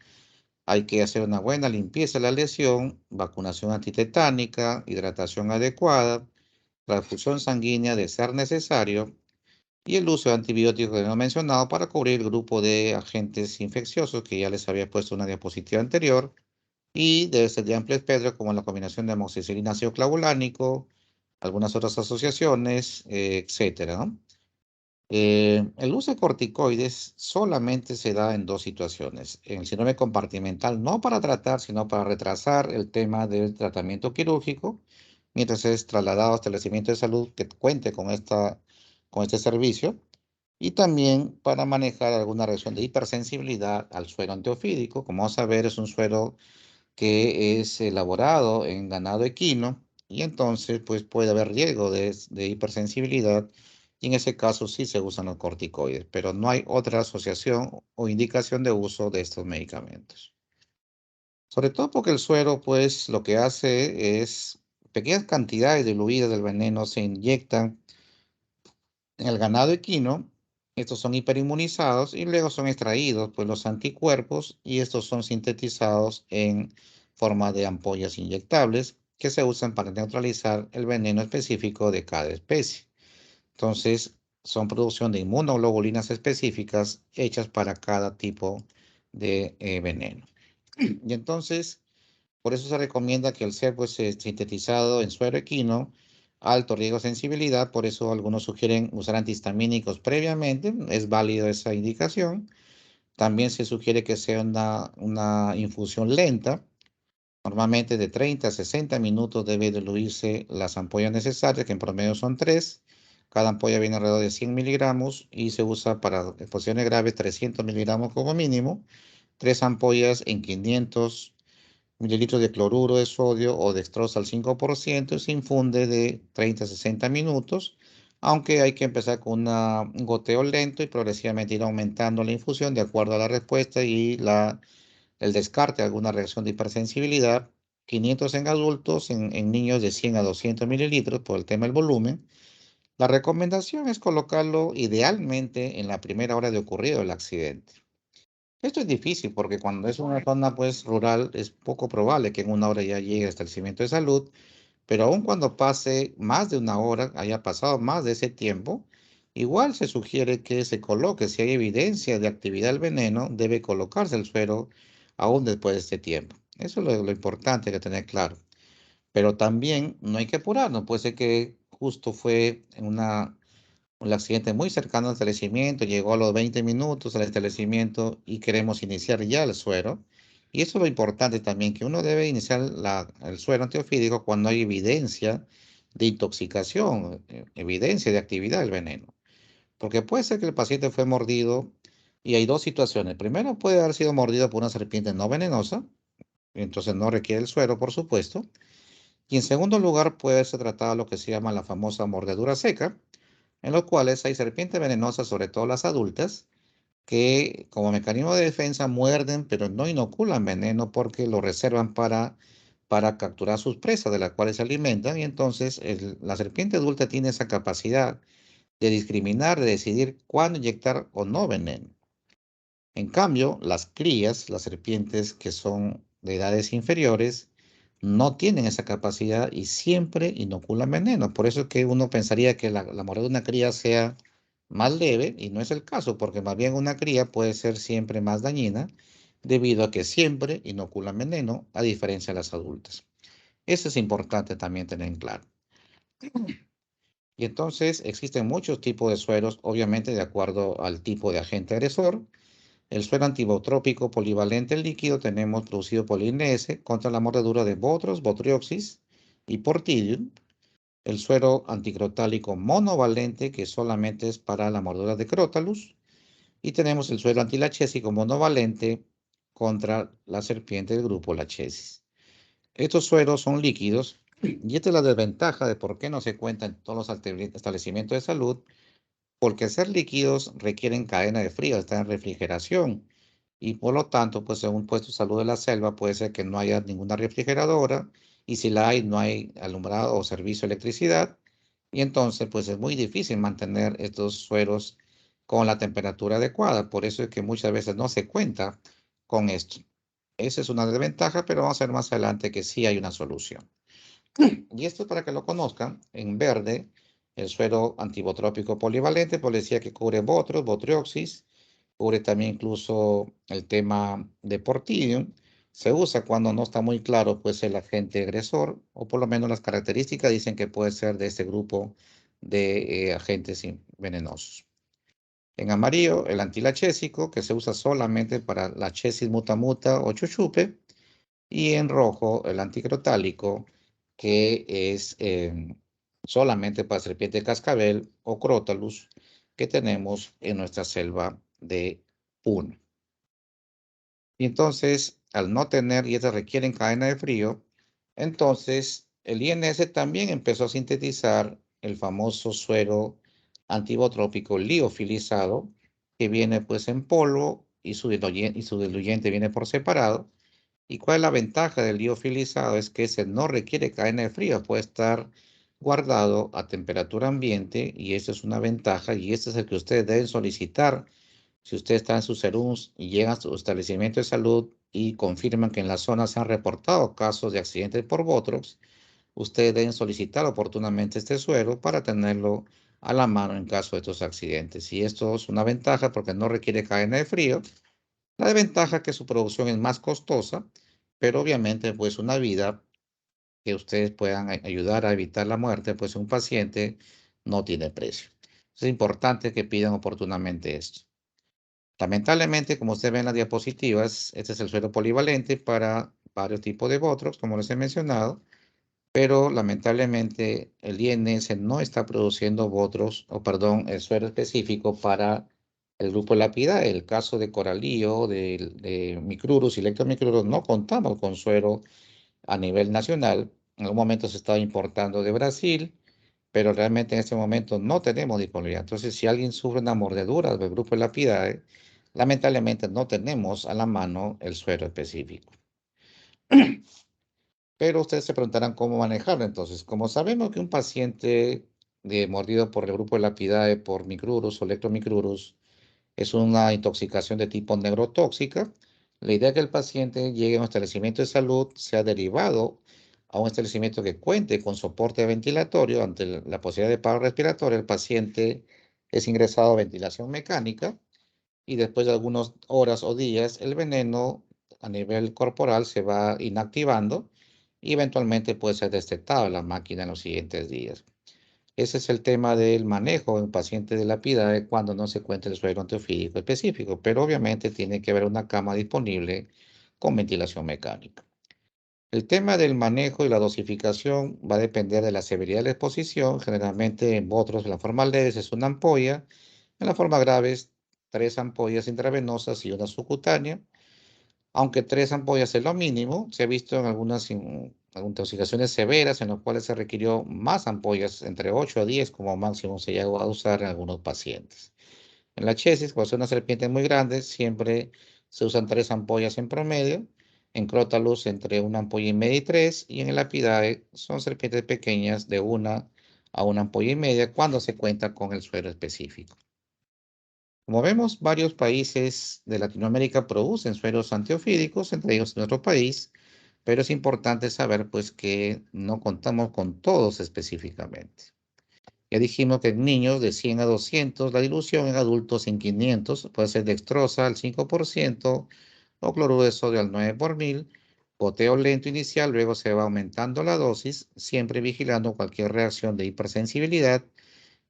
Hay que hacer una buena limpieza de la lesión, vacunación antitetánica, hidratación adecuada, transfusión sanguínea de ser necesario y el uso de antibióticos que no he mencionado para cubrir el grupo de agentes infecciosos que ya les había puesto una diapositiva anterior y debe ser de amplio espectro como la combinación de amoxicilina ácido clavulánico, algunas otras asociaciones, etcétera, ¿no? El uso de corticoides solamente se da en dos situaciones. En el síndrome compartimental, no para tratar, sino para retrasar el tema del tratamiento quirúrgico, mientras es trasladado a establecimiento de salud que cuente con este servicio, y también para manejar alguna reacción de hipersensibilidad al suero antiofídico. Como vamos a ver, es un suero que es elaborado en ganado equino y entonces pues puede haber riesgo de hipersensibilidad y en ese caso sí se usan los corticoides, pero no hay otra asociación o indicación de uso de estos medicamentos. Sobre todo porque el suero pues lo que hace es pequeñas cantidades diluidas del veneno se inyectan en el ganado equino. Estos son hiperinmunizados y luego son extraídos pues, los anticuerpos y estos son sintetizados en forma de ampollas inyectables que se usan para neutralizar el veneno específico de cada especie. Entonces, son producción de inmunoglobulinas específicas hechas para cada tipo de veneno. Y entonces, Por eso se recomienda que el ser pues, sintetizado en suero equino, alto riesgo de sensibilidad, por eso algunos sugieren usar antihistamínicos previamente, es válido esa indicación. También se sugiere que sea una infusión lenta. Normalmente de 30 a 60 minutos debe diluirse las ampollas necesarias, que en promedio son 3. Cada ampolla viene alrededor de 100 miligramos y se usa para exposiciones graves 300 miligramos como mínimo. 3 ampollas en 500 mililitros de cloruro de sodio o dextrosa al 5% y se infunde de 30 a 60 minutos, aunque hay que empezar con un goteo lento y progresivamente ir aumentando la infusión de acuerdo a la respuesta y el descarte de alguna reacción de hipersensibilidad. 500 en adultos, en niños de 100 a 200 mililitros por el tema del volumen. La recomendación es colocarlo idealmente en la primera hora de ocurrido el accidente. Esto es difícil porque cuando es una zona pues rural es poco probable que en una hora ya llegue el establecimiento de salud, pero aun cuando pase más de una hora, haya pasado más de ese tiempo, igual se sugiere que se coloque, si hay evidencia de actividad del veneno, debe colocarse el suero aún después de este tiempo. Eso es lo importante que tener claro. Pero también no hay que apurarnos, puede ser que justo fue en un accidente muy cercano al establecimiento, llegó a los 20 minutos al establecimiento y queremos iniciar ya el suero. Y eso es lo importante también, que uno debe iniciar el suero antiofídico cuando hay evidencia de intoxicación, evidencia de actividad del veneno. Porque puede ser que el paciente fue mordido y hay dos situaciones. Primero, puede haber sido mordido por una serpiente no venenosa, entonces no requiere el suero, por supuesto. Y en segundo lugar, puede ser tratado lo que se llama la famosa mordedura seca, en los cuales hay serpientes venenosas, sobre todo las adultas, que como mecanismo de defensa muerden, pero no inoculan veneno porque lo reservan para capturar sus presas, de las cuales se alimentan, y entonces la serpiente adulta tiene esa capacidad de discriminar, de decidir cuándo inyectar o no veneno. En cambio, las crías, las serpientes que son de edades inferiores, no tienen esa capacidad y siempre inoculan veneno. Por eso es que uno pensaría que la mordida de una cría sea más leve y no es el caso, porque más bien una cría puede ser siempre más dañina debido a que siempre inoculan veneno, a diferencia de las adultas. Eso es importante también tener en claro. Y entonces existen muchos tipos de sueros, obviamente de acuerdo al tipo de agente agresor. El suero antibotrópico polivalente líquido tenemos producido por el INS contra la mordedura de Botros, Botrioxis y Portidium. El suero anticrotálico monovalente, que solamente es para la mordedura de Crotalus. Y tenemos el suero antilachésico monovalente contra la serpiente del grupo Lachesis. Estos sueros son líquidos y esta es la desventaja de por qué no se cuenta en todos los establecimientos de salud, porque ser líquidos requieren cadena de frío, está en refrigeración. Y por lo tanto, pues en un puesto de salud de la selva puede ser que no haya ninguna refrigeradora y si la hay, no hay alumbrado o servicio de electricidad. Y entonces, pues es muy difícil mantener estos sueros con la temperatura adecuada. Por eso es que muchas veces no se cuenta con esto. Esa es una desventaja, pero vamos a ver más adelante que sí hay una solución. Y esto para que lo conozcan, en verde, el suero antibotrópico polivalente, pues decía que cubre botros, botrioxis, cubre también incluso el tema de Portidium. Se usa cuando no está muy claro, pues, el agente agresor, o por lo menos las características dicen que puede ser de este grupo de agentes venenosos. En amarillo, el antilachésico, que se usa solamente para la chesis mutamuta o chuchupe. Y en rojo, el anticrotálico, que es solamente para serpiente de cascabel o Crotalus, que tenemos en nuestra selva de Puno. Y entonces, al no tener, y estas requieren cadena de frío, entonces el INS también empezó a sintetizar el famoso suero antibotrópico liofilizado, que viene pues en polvo y su diluyente viene por separado. ¿Y cuál es la ventaja del liofilizado? Es que ese no requiere cadena de frío, puede estar guardado a temperatura ambiente y esa es una ventaja y este es el que ustedes deben solicitar si usted está en sus serums y llega a su establecimiento de salud y confirman que en la zona se han reportado casos de accidentes por Botrox, ustedes deben solicitar oportunamente este suero para tenerlo a la mano en caso de estos accidentes. Y esto es una ventaja porque no requiere cadena de frío. La desventaja es que su producción es más costosa pero obviamente pues una vida que ustedes puedan ayudar a evitar la muerte, pues un paciente no tiene precio. Es importante que pidan oportunamente esto. Lamentablemente, como usted ve en las diapositivas, este es el suero polivalente para varios tipos de Botox, como les he mencionado, pero lamentablemente el INS no está produciendo Botox, o perdón, el suero específico para el grupo Lapida. El caso de Coralío, de Micrurus y Lectomicrurus, no contamos con suero a nivel nacional. En algún momento se estaba importando de Brasil, pero realmente en este momento no tenemos disponibilidad. Entonces, si alguien sufre una mordedura del grupo Lapidae, lamentablemente no tenemos a la mano el suero específico. Pero ustedes se preguntarán cómo manejarlo. Entonces, como sabemos que un paciente mordido por el grupo Lapidae por Micrurus o Lectomicrurus es una intoxicación de tipo neurotóxica, la idea es que el paciente llegue a un establecimiento de salud, sea derivado a un establecimiento que cuente con soporte ventilatorio ante la posibilidad de paro respiratorio. El paciente es ingresado a ventilación mecánica y después de algunas horas o días el veneno a nivel corporal se va inactivando y eventualmente puede ser detectado en la máquina en los siguientes días. Ese es el tema del manejo en pacientes de lapidae cuando no se encuentra el suero antiofídico específico, pero obviamente tiene que haber una cama disponible con ventilación mecánica. El tema del manejo y la dosificación va a depender de la severidad de la exposición. Generalmente en otros, en la forma leve es una ampolla, en la forma grave es 3 ampollas intravenosas y una subcutánea. Aunque 3 ampollas es lo mínimo, se ha visto en algunas intoxicaciones severas en las cuales se requirió más ampollas, entre 8 a 10 como máximo se llegó a usar en algunos pacientes. En la chesis, cuando es una serpiente muy grande, siempre se usan 3 ampollas en promedio. En Crotalus, entre 1,5 ampolla y 3. Y en el Apidae, son serpientes pequeñas de 1 a 1,5 ampolla cuando se cuenta con el suero específico. Como vemos, varios países de Latinoamérica producen sueros antiofídicos, entre ellos nuestro país, pero es importante saber pues que no contamos con todos específicamente. Ya dijimos que en niños de 100 a 200, la dilución en adultos en 500 puede ser dextrosa al 5% o cloruro de sodio al 9 por mil, goteo lento inicial, luego se va aumentando la dosis, siempre vigilando cualquier reacción de hipersensibilidad.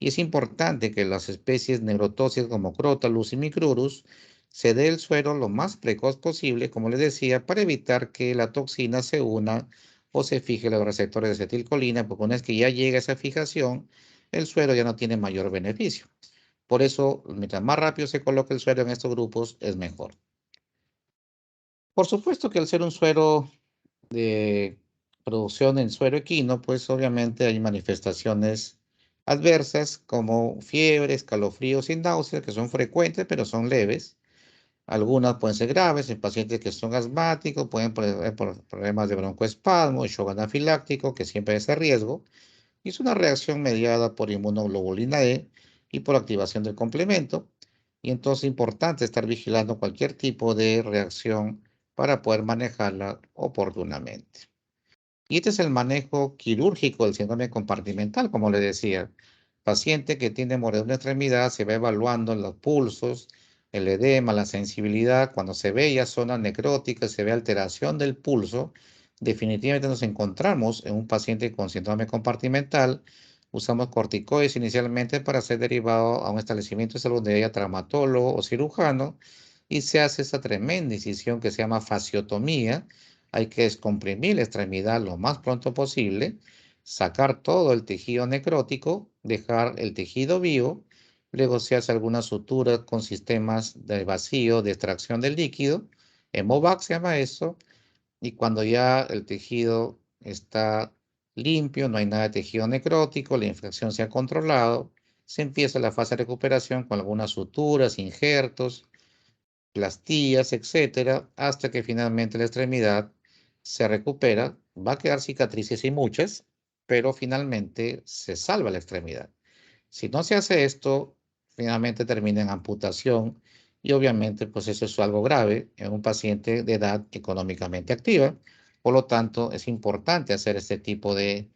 Y es importante que las especies neurotóxicas como Crotalus y Micrurus se dé el suero lo más precoz posible, como les decía, para evitar que la toxina se una o se fije en los receptores de acetilcolina, porque una vez que ya llega esa fijación, el suero ya no tiene mayor beneficio. Por eso, mientras más rápido se coloque el suero en estos grupos, es mejor. Por supuesto que al ser un suero de producción en suero equino, pues obviamente hay manifestaciones adversas como fiebre, escalofríos y náuseas, que son frecuentes, pero son leves. Algunas pueden ser graves en pacientes que son asmáticos, pueden haber problemas de broncoespasmo, shock anafiláctico, que siempre es ese riesgo. Y es una reacción mediada por inmunoglobulina E y por activación del complemento. Y entonces es importante estar vigilando cualquier tipo de reacción para poder manejarla oportunamente. Y este es el manejo quirúrgico del síndrome compartimental, como le decía. Paciente que tiene mordedura en una extremidad, se va evaluando los pulsos, el edema, la sensibilidad. Cuando se ve ya zona necrótica, se ve alteración del pulso, definitivamente nos encontramos en un paciente con síndrome compartimental. Usamos corticoides inicialmente para ser derivado a un establecimiento de salud de ella, traumatólogo o cirujano, y se hace esa tremenda incisión que se llama fasciotomía. Hay que descomprimir la extremidad lo más pronto posible, sacar todo el tejido necrótico, dejar el tejido vivo, luego se hace alguna sutura con sistemas de vacío, de extracción del líquido, Hemovac se llama eso, y cuando ya el tejido está limpio, no hay nada de tejido necrótico, la infección se ha controlado, se empieza la fase de recuperación con algunas suturas, injertos, plastillas, etcétera, hasta que finalmente la extremidad se recupera. Va a quedar cicatrices y muchas, pero finalmente se salva la extremidad. Si no se hace esto, finalmente termina en amputación y obviamente pues eso es algo grave en un paciente de edad económicamente activa. Por lo tanto, es importante hacer este tipo de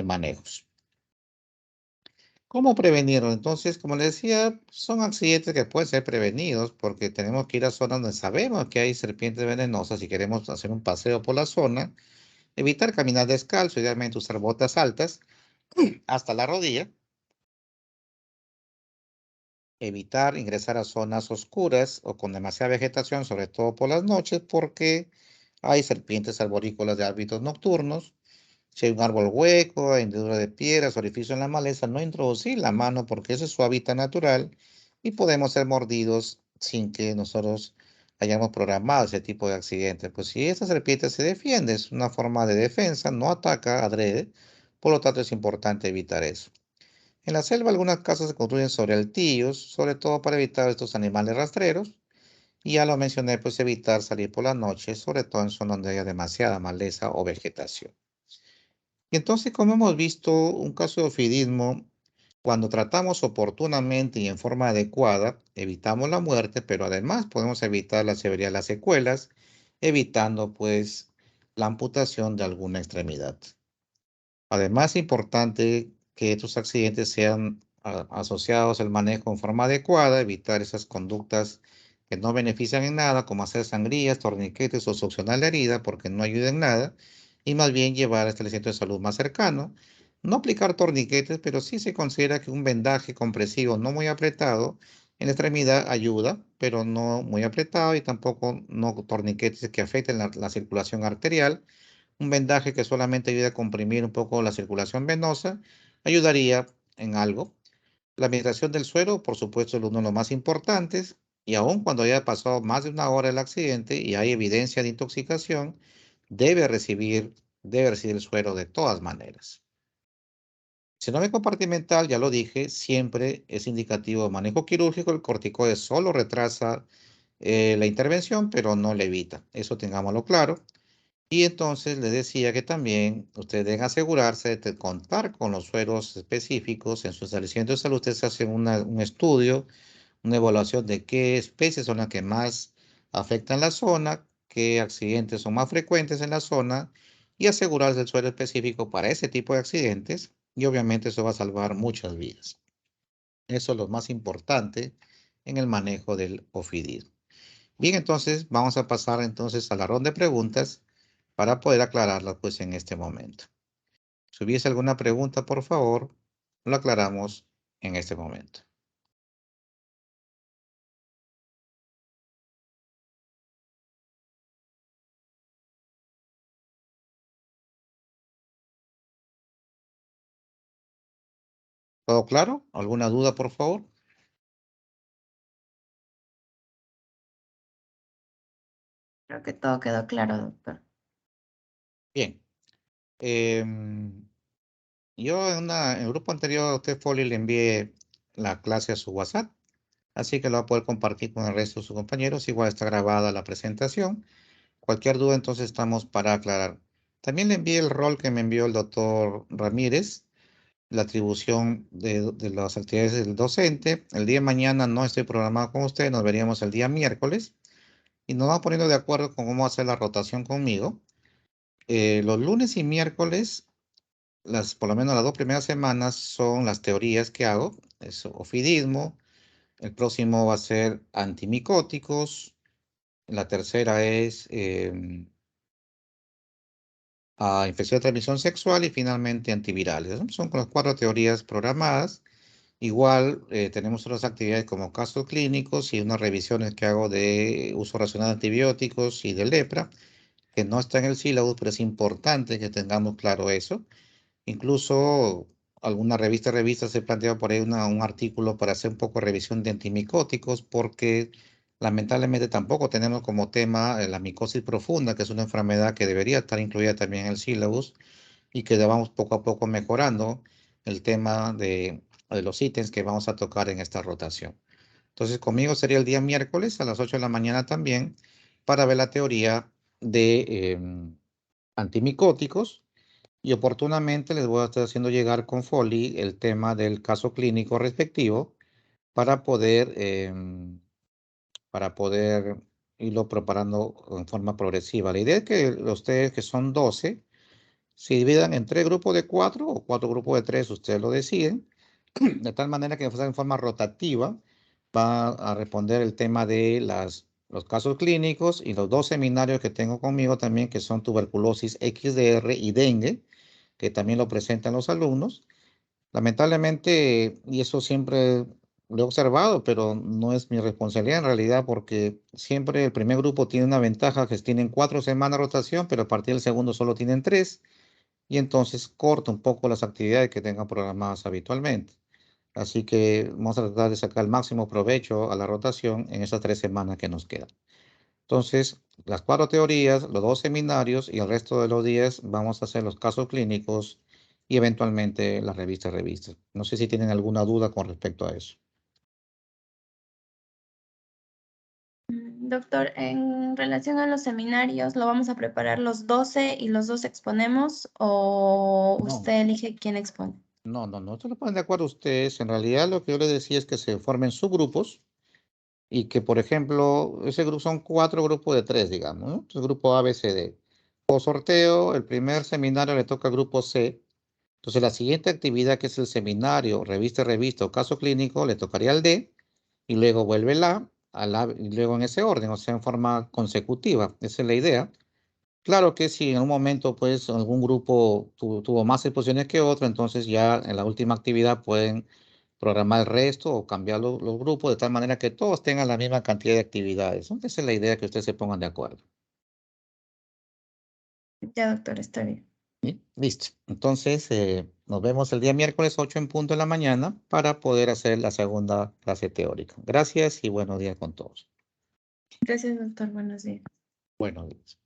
manejos. ¿Cómo prevenirlo? Entonces, como les decía, son accidentes que pueden ser prevenidos porque tenemos que ir a zonas donde sabemos que hay serpientes venenosas. Si queremos hacer un paseo por la zona, evitar caminar descalzo, idealmente usar botas altas hasta la rodilla, evitar ingresar a zonas oscuras o con demasiada vegetación, sobre todo por las noches, porque hay serpientes arborícolas de hábitos nocturnos. Si hay un árbol hueco, hendidura de piedras, orificio en la maleza, no introducir la mano porque ese es su hábitat natural y podemos ser mordidos sin que nosotros hayamos programado ese tipo de accidentes. Pues si esta serpiente se defiende, es una forma de defensa, no ataca adrede, por lo tanto es importante evitar eso. En la selva algunas casas se construyen sobre altillos, sobre todo para evitar estos animales rastreros. Y ya lo mencioné, pues evitar salir por la noche, sobre todo en zonas donde haya demasiada maleza o vegetación. Y entonces, como hemos visto, un caso de ofidismo, cuando tratamos oportunamente y en forma adecuada, evitamos la muerte, pero además podemos evitar la severidad de las secuelas, evitando pues la amputación de alguna extremidad. Además, es importante que estos accidentes sean asociados al manejo en forma adecuada, evitar esas conductas que no benefician en nada, como hacer sangrías, torniquetes o succionar la herida, porque no ayuda en nada, y más bien llevar hasta el centro de salud más cercano. No aplicar torniquetes, pero sí se considera que un vendaje compresivo no muy apretado en la extremidad ayuda, pero no muy apretado y tampoco no torniquetes que afecten la circulación arterial. Un vendaje que solamente ayuda a comprimir un poco la circulación venosa ayudaría en algo. La administración del suero, por supuesto, es uno de los más importantes, y aun cuando haya pasado más de una hora del accidente y hay evidencia de intoxicación, debe recibir el suero de todas maneras. Síndrome compartimental, ya lo dije, siempre es indicativo de manejo quirúrgico. El corticoide solo retrasa la intervención, pero no la evita. Eso tengámoslo claro. Y entonces les decía que también ustedes deben asegurarse de contar con los sueros específicos en su establecimiento de salud. Ustedes hacen un estudio, una evaluación de qué especies son las que más afectan la zona, qué accidentes son más frecuentes en la zona y asegurarse el suero específico para ese tipo de accidentes. Y obviamente eso va a salvar muchas vidas. Eso es lo más importante en el manejo del OFIDID. Bien, entonces vamos a pasar entonces a la ronda de preguntas para poder aclararlas pues en este momento. Si hubiese alguna pregunta, por favor, lo aclaramos en este momento. ¿Todo claro? ¿Alguna duda, por favor? Creo que todo quedó claro, doctor. Bien. em, yo en el grupo anterior a usted, Foley, le envié la clase a su WhatsApp, así que lo va a poder compartir con el resto de sus compañeros. Igual está grabada la presentación. Cualquier duda, entonces estamos para aclarar. También le envié el rol que me envió el doctor Ramírez, la atribución de las actividades del docente. El día de mañana no estoy programado con usted, nos veríamos el día miércoles y nos vamos poniendo de acuerdo con cómo hacer la rotación conmigo. Los lunes y miércoles, por lo menos las 2 primeras semanas, son las teorías que hago, es ofidismo. El próximo va a ser antimicóticos. La tercera es infección de transmisión sexual y finalmente antivirales. Son las 4 teorías programadas. Igual tenemos otras actividades como casos clínicos y unas revisiones que hago de uso racional de antibióticos y de lepra, que no está en el sílabus, pero es importante que tengamos claro eso. Incluso alguna revista se plantea por ahí un artículo para hacer un poco de revisión de antimicóticos, porque lamentablemente tampoco tenemos como tema la micosis profunda, que es una enfermedad que debería estar incluida también en el sílabus y que vamos poco a poco mejorando el tema de los ítems que vamos a tocar en esta rotación. Entonces, conmigo sería el día miércoles a las 8 de la mañana también para ver la teoría de antimicóticos y oportunamente les voy a estar haciendo llegar con Foley el tema del caso clínico respectivo para poder irlo preparando en forma progresiva. La idea es que ustedes, que son 12, se dividan en 3 grupos de 4 o 4 grupos de 3, ustedes lo deciden, de tal manera que en forma rotativa va a responder el tema de los casos clínicos y los dos seminarios que tengo conmigo también, que son tuberculosis XDR y dengue, que también lo presentan los alumnos. Lamentablemente, y eso siempre lo he observado, pero no es mi responsabilidad en realidad, porque siempre el primer grupo tiene una ventaja, que tienen 4 semanas de rotación, pero a partir del segundo solo tienen 3, y entonces corta un poco las actividades que tengan programadas habitualmente. Así que vamos a tratar de sacar el máximo provecho a la rotación en esas 3 semanas que nos quedan. Entonces, las 4 teorías, los 2 seminarios y el resto de los días vamos a hacer los casos clínicos y eventualmente las revistas. No sé si tienen alguna duda con respecto a eso. Doctor, en relación a los seminarios, ¿lo vamos a preparar los 12 y los dos exponemos o No, usted elige quién expone? no se lo ponen de acuerdo ustedes. En realidad lo que yo les decía es que se formen subgrupos y que, por ejemplo, ese grupo son 4 grupos de 3, digamos, ¿no? Entonces, grupo A, B, C, D. Por sorteo, el primer seminario le toca al grupo C. Entonces, la siguiente actividad, que es el seminario, revista o caso clínico, le tocaría al D, y luego vuelve el A, y luego en ese orden, o sea, en forma consecutiva. Esa es la idea. Claro que si en un momento, pues, algún grupo tuvo más exposiciones que otro, entonces ya en la última actividad pueden programar el resto o cambiar los grupos de tal manera que todos tengan la misma cantidad de actividades, ¿no? Esa es la idea, que ustedes se pongan de acuerdo. Ya, doctor, está bien. ¿Sí? Listo. Entonces, nos vemos el día miércoles 8 en punto de la mañana para poder hacer la segunda clase teórica. Gracias y buenos días con todos. Gracias, doctor. Buenos días. Buenos días.